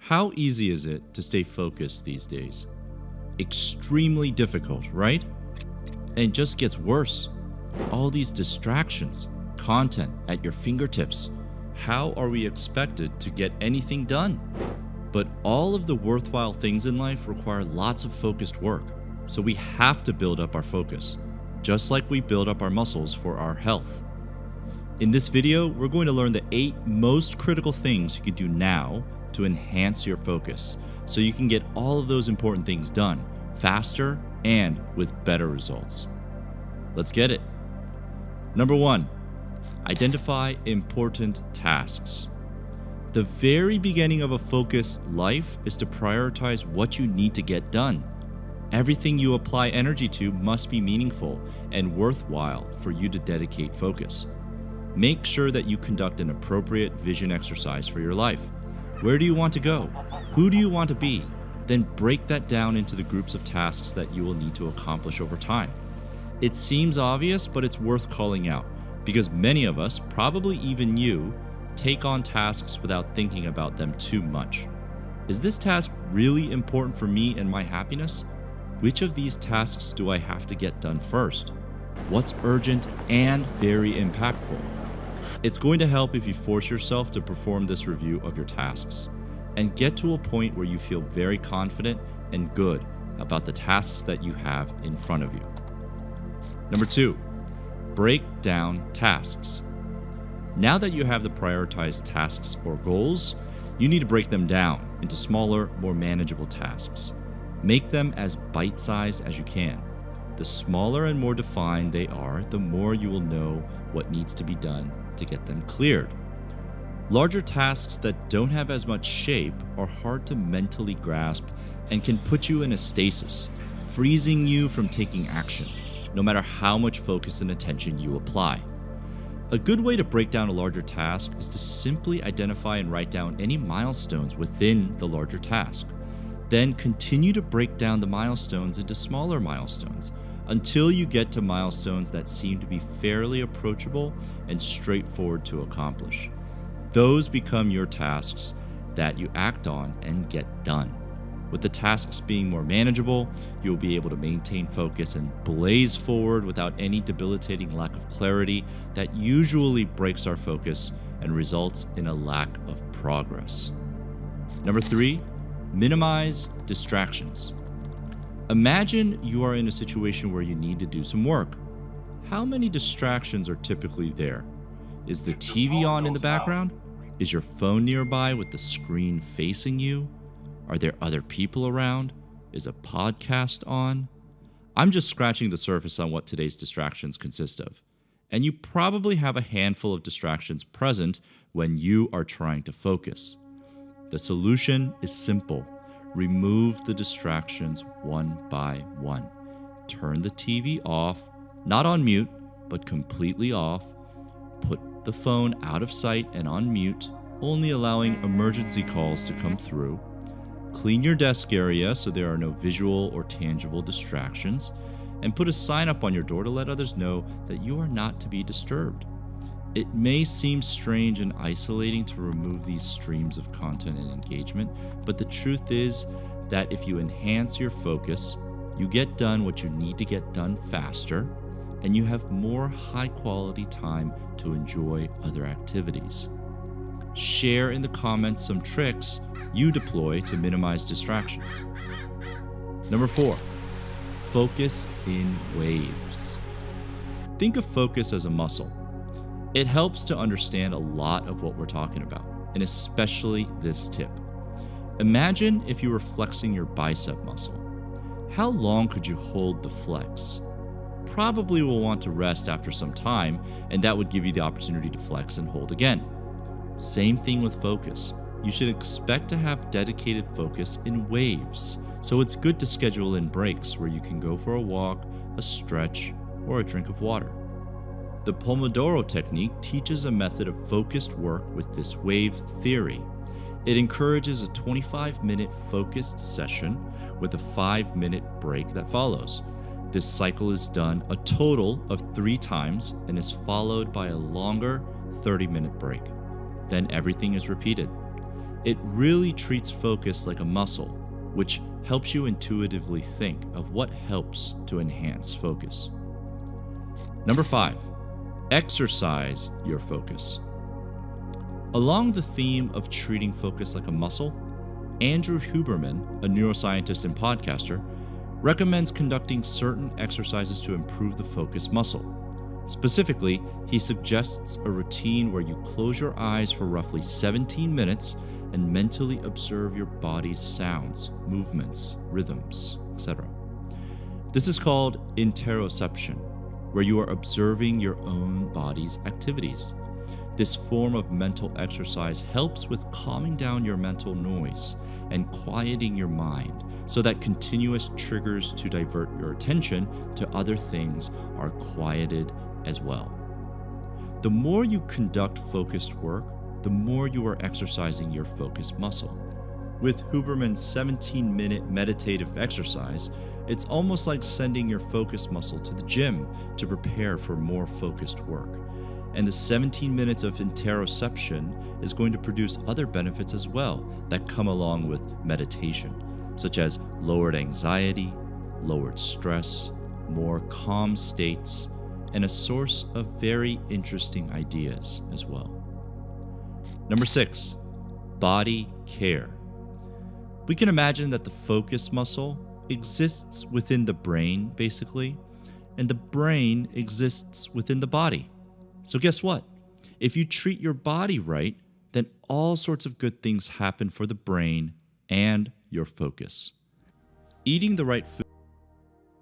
How easy is it to stay focused these days? Extremely difficult, right? And it just gets worse. All these distractions, content at your fingertips. How are we expected to get anything done? But all of the worthwhile things in life require lots of focused work. So we have to build up our focus, just like we build up our muscles for our health. In this video, we're going to learn the 8 most critical things you can do now to enhance your focus, so you can get all of those important things done faster and with better results. Let's get it. Number 1, identify important tasks. The very beginning of a focused life is to prioritize what you need to get done. Everything you apply energy to must be meaningful and worthwhile for you to dedicate focus. Make sure that you conduct an appropriate vision exercise for your life. Where do you want to go? Who do you want to be? Then break that down into the groups of tasks that you will need to accomplish over time. It seems obvious, but it's worth calling out because many of us, probably even you, take on tasks without thinking about them too much. Is this task really important for me and my happiness? Which of these tasks do I have to get done first? What's urgent and very impactful? It's going to help if you force yourself to perform this review of your tasks and get to a point where you feel very confident and good about the tasks that you have in front of you. Number 2, break down tasks. Now that you have the prioritized tasks or goals, you need to break them down into smaller, more manageable tasks. Make them as bite-sized as you can. The smaller and more defined they are, the more you will know what needs to be done to get them cleared. Larger tasks that don't have as much shape are hard to mentally grasp and can put you in a stasis, freezing you from taking action, no matter how much focus and attention you apply. A good way to break down a larger task is to simply identify and write down any milestones within the larger task. Then continue to break down the milestones into smaller milestones until you get to milestones that seem to be fairly approachable and straightforward to accomplish. Those become your tasks that you act on and get done. With the tasks being more manageable, you'll be able to maintain focus and blaze forward without any debilitating lack of clarity that usually breaks our focus and results in a lack of progress. Number 3, minimize distractions. Imagine you are in a situation where you need to do some work. How many distractions are typically there? Is the TV on in the background? Is your phone nearby with the screen facing you? Are there other people around? Is a podcast on? I'm just scratching the surface on what today's distractions consist of. And you probably have a handful of distractions present when you are trying to focus. The solution is simple. Remove the distractions one by one. Turn the TV off, not on mute, but completely off. Put the phone out of sight and on mute, only allowing emergency calls to come through. Clean your desk area so there are no visual or tangible distractions, and put a sign up on your door to let others know that you are not to be disturbed. It may seem strange and isolating to remove these streams of content and engagement, but the truth is that if you enhance your focus, you get done what you need to get done faster, and you have more high-quality time to enjoy other activities. Share in the comments some tricks you deploy to minimize distractions. Number 4, focus in waves. Think of focus as a muscle. It helps to understand a lot of what we're talking about, and especially this tip. Imagine if you were flexing your bicep muscle. How long could you hold the flex? Probably will want to rest after some time, and that would give you the opportunity to flex and hold again. Same thing with focus. You should expect to have dedicated focus in waves, so it's good to schedule in breaks where you can go for a walk, a stretch, or a drink of water. The Pomodoro technique teaches a method of focused work with this wave theory. It encourages a 25-minute focused session with a 5-minute break that follows. This cycle is done a total of 3 times and is followed by a longer 30-minute break. Then everything is repeated. It really treats focus like a muscle, which helps you intuitively think of what helps to enhance focus. Number 5, exercise your focus. Along the theme of treating focus like a muscle, Andrew Huberman, a neuroscientist and podcaster, recommends conducting certain exercises to improve the focus muscle. Specifically, he suggests a routine where you close your eyes for roughly 17 minutes and mentally observe your body's sounds, movements, rhythms, etc. This is called interoception, where you are observing your own body's activities. This form of mental exercise helps with calming down your mental noise and quieting your mind so that continuous triggers to divert your attention to other things are quieted as well. The more you conduct focused work, the more you are exercising your focus muscle. With Huberman's 17-minute meditative exercise, it's almost like sending your focus muscle to the gym to prepare for more focused work. And the 17 minutes of interoception is going to produce other benefits as well that come along with meditation, such as lowered anxiety, lowered stress, more calm states, and a source of very interesting ideas as well. Number 6, body care. We can imagine that the focus muscle exists within the brain, basically, and the brain exists within the body. So guess what? If you treat your body right, then all sorts of good things happen for the brain and your focus. Eating the right food